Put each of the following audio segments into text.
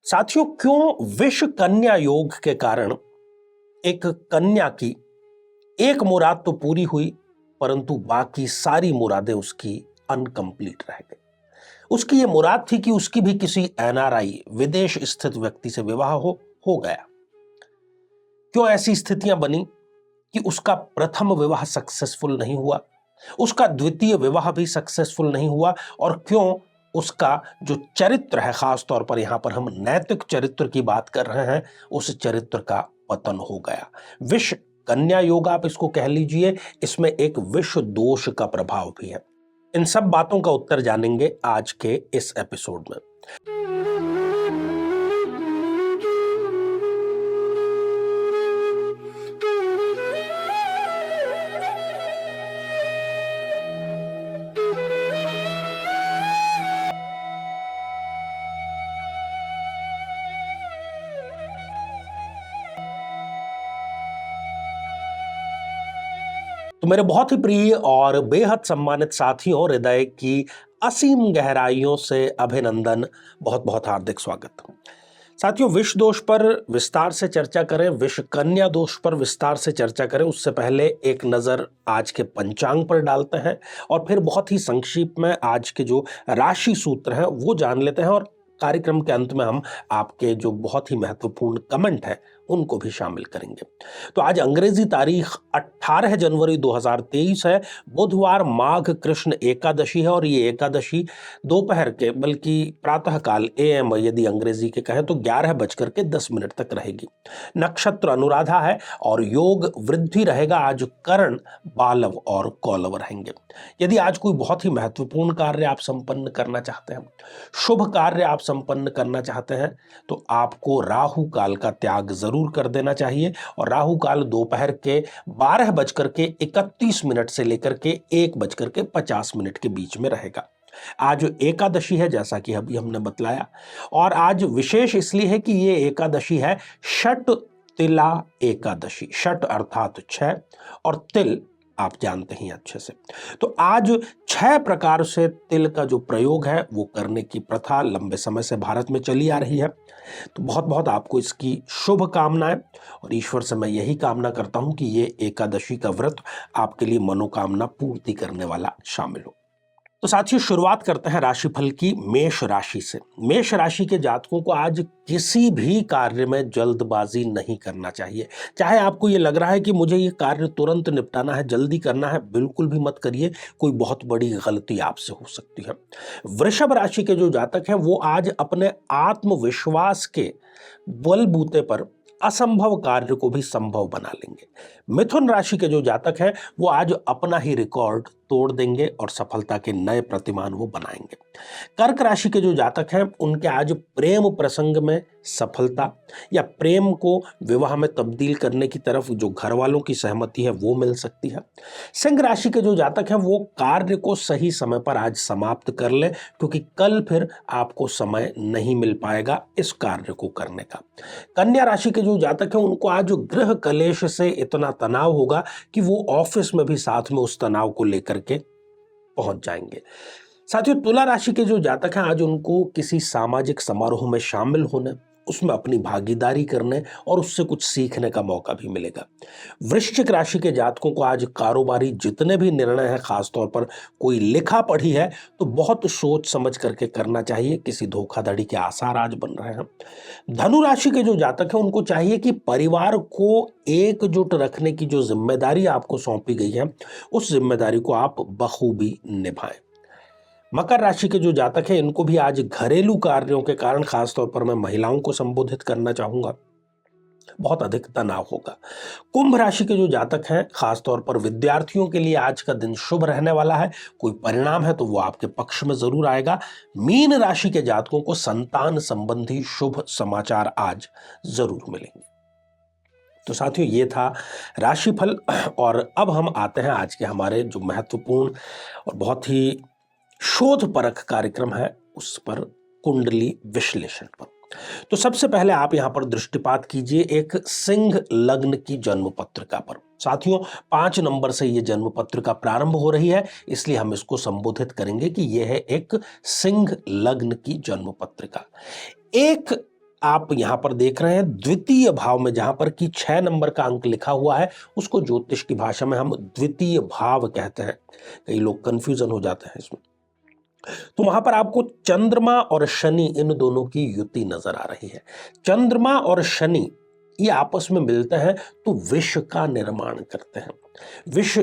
साथियों, क्यों विष कन्या योग के कारण एक कन्या की एक मुराद तो पूरी हुई, परंतु बाकी सारी मुरादें उसकी अनकंप्लीट रह गई। उसकी ये मुराद थी कि उसकी भी किसी एनआरआई विदेश स्थित व्यक्ति से विवाह हो गया। क्यों ऐसी स्थितियां बनी कि उसका प्रथम विवाह सक्सेसफुल नहीं हुआ, उसका द्वितीय विवाह भी सक्सेसफुल नहीं हुआ, और क्यों उसका जो चरित्र है, खास तौर पर यहां पर हम नैतिक चरित्र की बात कर रहे हैं, उस चरित्र का पतन हो गया। विष कन्या योग आप इसको कह लीजिए, इसमें एक विष दोष का प्रभाव भी है। इन सब बातों का उत्तर जानेंगे आज के इस एपिसोड में। तो मेरे बहुत ही प्रिय और बेहद सम्मानित साथियों, हृदय की असीम गहराइयों से अभिनंदन, बहुत बहुत हार्दिक स्वागत। साथियों, विष दोष पर विस्तार से चर्चा करें, विष कन्या दोष पर विस्तार से चर्चा करें, उससे पहले एक नजर आज के पंचांग पर डालते हैं और फिर बहुत ही संक्षिप्त में आज के जो राशि सूत्र हैं वो जान लेते हैं, और कार्यक्रम के अंत में हम आपके जो बहुत ही महत्वपूर्ण कमेंट है उनको भी शामिल करेंगे। तो आज अंग्रेजी तारीख 18 जनवरी 2023 है, बुधवार, माघ कृष्ण एकादशी है, और ये एकादशी दोपहर के, बल्कि प्रातःकाल AM यदि अंग्रेजी के कहें तो 11:10 तक रहेगी। नक्षत्र अनुराधा है और योग वृद्धि रहेगा। आज कर्ण, बालव और कौलव रहेंगे। यदि आज कोई बहुत ही महत्वपूर्ण कार्य आप संपन्न करना चाहते हैं, शुभ कार्य आप संपन्न करना चाहते हैं, तो आपको राहु काल का त्याग जरूर कर देना चाहिए। और राहु काल दोपहर के 12:31 से लेकर के 1:50 के बीच में रहेगा। आज एकादशी है, जैसा कि अभी हमने बतलाया, और आज विशेष इसलिए है कि ये एकादशी है षट तिला एकादशी। षट अर्थात 6 और तिल आप जानते ही अच्छे से। तो आज 6 प्रकार से तिल का जो प्रयोग है वो करने की प्रथा लंबे समय से भारत में चली आ रही है। तो बहुत बहुत आपको इसकी शुभ कामनाएं, और ईश्वर से मैं यही कामना करता हूं कि ये एकादशी का व्रत आपके लिए मनोकामना पूर्ति करने वाला शामिल हो। तो साथियों, शुरुआत करते हैं राशिफल की मेष राशि से। मेष राशि के जातकों को आज किसी भी कार्य में जल्दबाजी नहीं करना चाहिए। चाहे आपको ये लग रहा है कि मुझे ये कार्य तुरंत निपटाना है, जल्दी करना है, बिल्कुल भी मत करिए। कोई बहुत बड़ी गलती आपसे हो सकती है। वृषभ राशि के जो जातक हैं वो आज अपने आत्मविश्वास के बलबूते पर असंभव कार्य को भी संभव बना लेंगे। मिथुन राशि के जो जातक हैं वो आज अपना ही रिकॉर्ड तोड़ देंगे और सफलता के नए प्रतिमान वो बनाएंगे। कर्क राशि के जो जातक हैं उनके आज प्रेम प्रसंग में सफलता या प्रेम को विवाह में तब्दील करने की तरफ जो घर वालों की सहमति है वो मिल सकती है। सिंह राशि के जो जातक हैं वो कार्य को सही समय पर आज समाप्त कर ले, क्योंकि कल फिर आपको समय नहीं मिल पाएगा इस कार्य को करने का। कन्या राशि के जो जातक हैं उनको आज गृह कलेश से इतना तनाव होगा कि वो ऑफिस में भी साथ में उस तनाव को लेकर के पहुंच जाएंगे। साथियों, तुला राशि के जो जातक हैं आज उनको किसी सामाजिक समारोह में शामिल होने, उसमें अपनी भागीदारी करने और उससे कुछ सीखने का मौका भी मिलेगा। वृश्चिक राशि के जातकों को आज कारोबारी जितने भी निर्णय हैं, खासतौर पर कोई लिखा पढ़ी है तो बहुत सोच समझ करके करना चाहिए। किसी धोखाधड़ी के आसार आज बन रहे हैं। धनु राशि के जो जातक हैं उनको चाहिए कि परिवार को एकजुट रखने की जो जिम्मेदारी आपको सौंपी गई है उस जिम्मेदारी को आप बखूबी निभाएं। मकर राशि के जो जातक हैं इनको भी आज घरेलू कार्यों के कारण, खासतौर पर मैं महिलाओं को संबोधित करना चाहूंगा, बहुत अधिक तनाव होगा। कुंभ राशि के जो जातक हैं, खासतौर पर विद्यार्थियों के लिए आज का दिन शुभ रहने वाला है। कोई परिणाम है तो वो आपके पक्ष में जरूर आएगा। मीन राशि के जातकों को संतान संबंधी शुभ समाचार आज जरूर मिलेंगे। तो साथियों, ये था राशिफल, और अब हम आते हैं आज के हमारे जो महत्वपूर्ण और बहुत ही शोधपरक कार्यक्रम है उस पर, कुंडली विश्लेषण पर। तो सबसे पहले आप यहां पर दृष्टिपात कीजिए एक सिंह लग्न की जन्म पत्रिका पर। साथियों, 5 नंबर से यह जन्म पत्रिका प्रारंभ हो रही है, इसलिए हम इसको संबोधित करेंगे कि यह है एक सिंह लग्न की जन्म पत्रिका। एक आप यहां पर देख रहे हैं द्वितीय भाव में, जहां पर कि 6 नंबर का अंक लिखा हुआ है, उसको ज्योतिष की भाषा में हम द्वितीय भाव कहते हैं। कई लोग कंफ्यूजन हो जाते हैं इसमें। तो वहां पर आपको चंद्रमा और शनि इन दोनों की युति नजर आ रही है। चंद्रमा और शनि ये आपस में मिलते हैं तो विष का निर्माण करते हैं। विष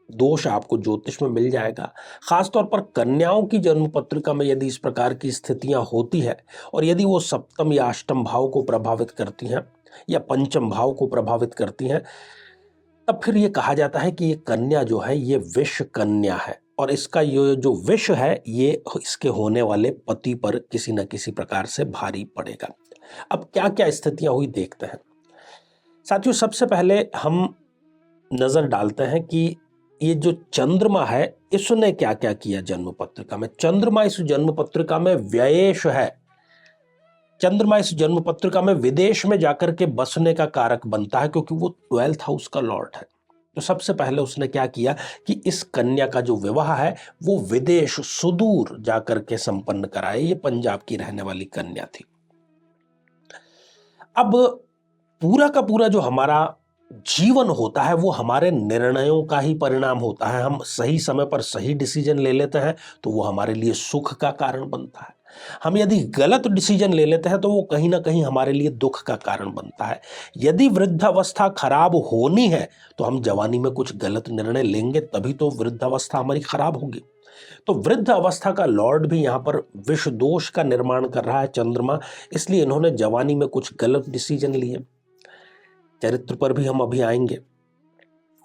दोष आपको ज्योतिष में मिल जाएगा। खासतौर पर कन्याओं की जन्म पत्रिका में यदि इस प्रकार की स्थितियां होती है और यदि वो सप्तम या अष्टम भाव को प्रभावित करती हैं या पंचम भाव को प्रभावित करती हैं, तब फिर ये कहा जाता है कि ये कन्या जो है ये विष कन्या है और इसका ये जो विष है ये इसके होने वाले पति पर किसी न किसी प्रकार से भारी पड़ेगा। अब क्या क्या स्थितियां हुई देखते हैं साथियों। सबसे पहले हम नजर डालते हैं कि ये जो चंद्रमा है इसने क्या क्या किया जन्म पत्रिका में। चंद्रमा इस जन्म पत्रिका में व्ययेश है। चंद्रमा इस जन्म पत्रिका में विदेश में जाकर के बसने का कारक बनता है क्योंकि वो 12th हाउस का लॉर्ड है। तो सबसे पहले उसने क्या किया कि इस कन्या का जो विवाह है वो विदेश सुदूर जाकर के संपन्न कराए। ये पंजाब की रहने वाली कन्या थी। अब पूरा का पूरा जो हमारा जीवन होता है वो हमारे निर्णयों का ही परिणाम होता है। हम सही समय पर सही डिसीजन ले लेते हैं तो वो हमारे लिए सुख का कारण बनता है। हम यदि गलत डिसीजन ले लेते हैं तो वो कहीं ना कहीं हमारे लिए दुख का कारण बनता है। यदि वृद्धावस्था खराब होनी है तो हम जवानी में कुछ गलत निर्णय लेंगे, तभी तो वृद्धावस्था हमारी खराब होगी। तो वृद्ध अवस्था का लॉर्ड भी यहां पर विष दोष का निर्माण कर रहा है चंद्रमा, इसलिए इन्होंने जवानी में कुछ गलत डिसीजन लिए। चरित्र पर भी हम अभी आएंगे।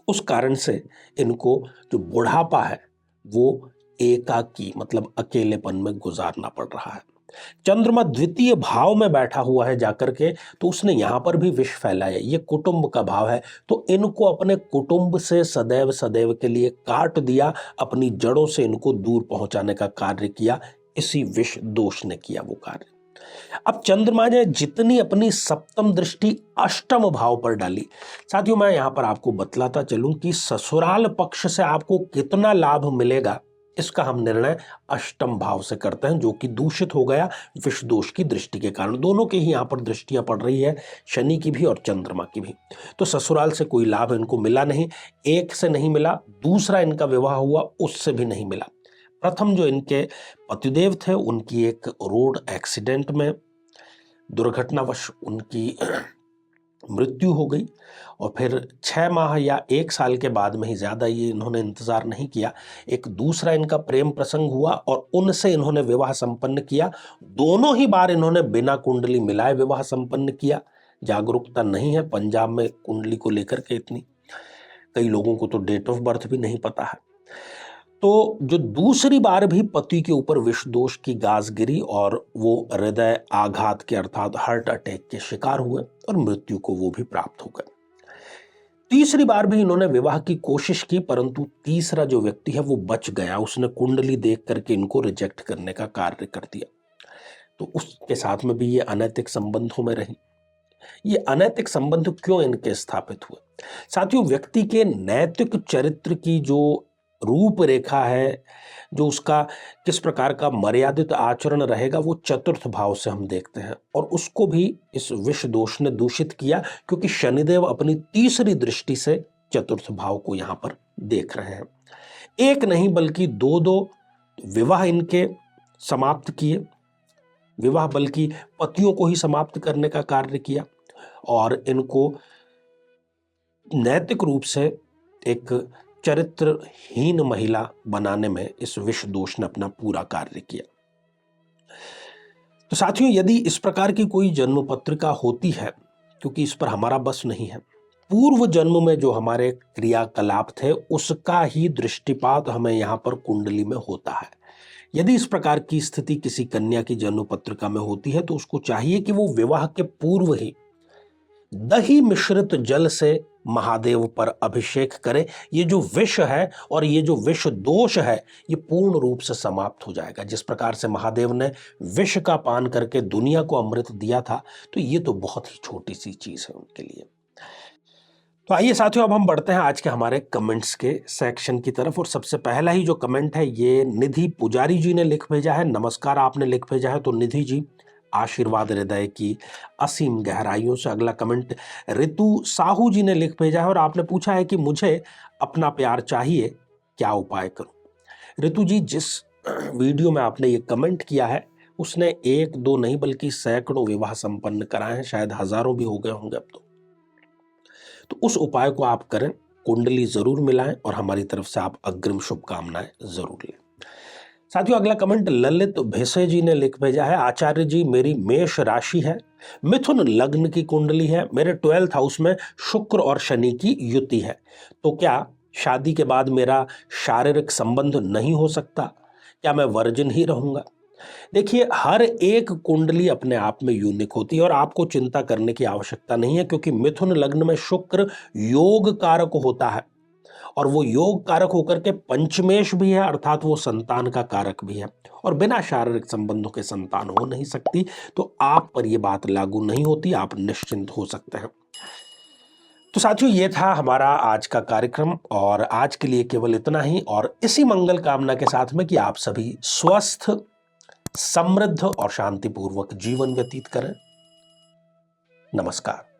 उस कारण से इनको जो बुढ़ापा है वो एकाकी मतलब अकेलेपन में गुजारना पड़ रहा है। चंद्रमा द्वितीय भाव में बैठा हुआ है जाकर के, तो उसने यहां पर भी विष फैलाया। ये कुटुंब का भाव है, तो इनको अपने कुटुंब से सदैव सदैव के लिए काट दिया, अपनी जड़ों से इनको दूर पहुंचाने का कार्य किया। इसी विष दोष ने किया वो कार्य। अब चंद्रमा ने जितनी अपनी सप्तम दृष्टि अष्टम भाव पर डाली, साथियों मैं यहां पर आपको बतलाता चलूं कि ससुराल पक्ष से आपको कितना लाभ मिलेगा इसका हम निर्णय अष्टम भाव से करते हैं, जो कि दूषित हो गया विष दोष की दृष्टि के कारण। दोनों के ही यहां पर दृष्टियां पड़ रही है, शनि की भी और चंद्रमा की भी। तो ससुराल से कोई लाभ इनको मिला नहीं। एक से नहीं मिला, दूसरा इनका विवाह हुआ उससे भी नहीं मिला। प्रथम जो इनके पतिदेव थे उनकी एक रोड एक्सीडेंट में दुर्घटनावश उनकी मृत्यु हो गई और फिर 6 माह या 1 साल के बाद में ही, ज़्यादा ये इन्होंने इंतज़ार नहीं किया, एक दूसरा इनका प्रेम प्रसंग हुआ और उनसे इन्होंने विवाह संपन्न किया। दोनों ही बार इन्होंने बिना कुंडली मिलाए विवाह संपन्न किया। जागरूकता नहीं है पंजाब में कुंडली को लेकर के इतनी, कई लोगों को तो डेट ऑफ बर्थ भी नहीं पता है। तो जो दूसरी बार भी पति के ऊपर विष दोष की गाज गिरी और वो हृदय आघात के अर्थात हार्ट अटैक के शिकार हुए और मृत्यु को वो भी प्राप्त हो गए। तीसरी बार भी इन्होंने विवाह की कोशिश की, परंतु तीसरा जो व्यक्ति है वो बच गया। उसने कुंडली देख करके इनको रिजेक्ट करने का कार्य कर दिया। तो उसके साथ में भी ये अनैतिक संबंधों में रही। ये अनैतिक संबंध क्यों इनके स्थापित हुए? साथियों, व्यक्ति के नैतिक चरित्र की जो रूपरेखा है, जो उसका किस प्रकार का मर्यादित आचरण रहेगा, वो चतुर्थ भाव से हम देखते हैं। और उसको भी इस विष दोष ने दूषित किया क्योंकि शनिदेव अपनी तीसरी दृष्टि से चतुर्थ भाव को यहां पर देख रहे हैं। एक नहीं बल्कि दो विवाह इनके समाप्त किए। विवाह बल्कि पतियों को ही समाप्त करने का कार्य किया और इनको नैतिक रूप से एक चरित्रहीन महिला बनाने में इस विष दोष ने अपना पूरा कार्य किया। तो साथियों, यदि इस प्रकार की कोई जन्म पत्रिका होती है, क्योंकि इस पर हमारा बस नहीं है, पूर्व जन्म में जो हमारे क्रियाकलाप थे उसका ही दृष्टिपात हमें यहाँ पर कुंडली में होता है। यदि इस प्रकार की स्थिति किसी कन्या की जन्म पत्रिका में होती है तो उसको चाहिए कि वो विवाह के पूर्व ही दही मिश्रित जल से महादेव पर अभिषेक करे। ये जो विष है और ये जो विष दोष है ये पूर्ण रूप से समाप्त हो जाएगा। जिस प्रकार से महादेव ने विष का पान करके दुनिया को अमृत दिया था, तो ये तो बहुत ही छोटी सी चीज है उनके लिए। तो आइए साथियों, अब हम बढ़ते हैं आज के हमारे कमेंट्स के सेक्शन की तरफ। और सबसे पहला ही जो कमेंट है ये निधि पुजारी जी ने लिख भेजा है। नमस्कार आपने लिख भेजा है। तो निधि जी, आशीर्वाद हृदय की असीम गहराइयों से। अगला कमेंट ऋतु साहू जी ने लिख भेजा है और आपने पूछा है कि मुझे अपना प्यार चाहिए, क्या उपाय करूं। ऋतु जी, जिस वीडियो में आपने ये कमेंट किया है उसने एक दो नहीं बल्कि सैकड़ों विवाह संपन्न कराए हैं, शायद हजारों भी हो गए होंगे अब तो उस उपाय को आप करें, कुंडली जरूर मिलाएं और हमारी तरफ से आप अग्रिम शुभकामनाएं जरूर लें। साथियों, अगला कमेंट ललित भेसे जी ने लिख भेजा है, आचार्य जी मेरी मेष राशि है, मिथुन लग्न की कुंडली है, मेरे 12th हाउस में शुक्र और शनि की युति है, तो क्या शादी के बाद मेरा शारीरिक संबंध नहीं हो सकता? क्या मैं वर्जिन ही रहूंगा? देखिए, हर एक कुंडली अपने आप में यूनिक होती है और आपको चिंता करने की आवश्यकता नहीं है, क्योंकि मिथुन लग्न में शुक्र योग कारक होता है और वो योग कारक होकर के पंचमेश भी है, अर्थात वो संतान का कारक भी है और बिना शारीरिक संबंधों के संतान हो नहीं सकती। तो आप पर ये बात लागू नहीं होती, आप निश्चिंत हो सकते हैं। तो साथियों, ये था हमारा आज का कार्यक्रम और आज के लिए केवल इतना ही, और इसी मंगल कामना के साथ में कि आप सभी स्वस्थ, समृद्ध और शांतिपूर्वक जीवन व्यतीत करें। नमस्कार।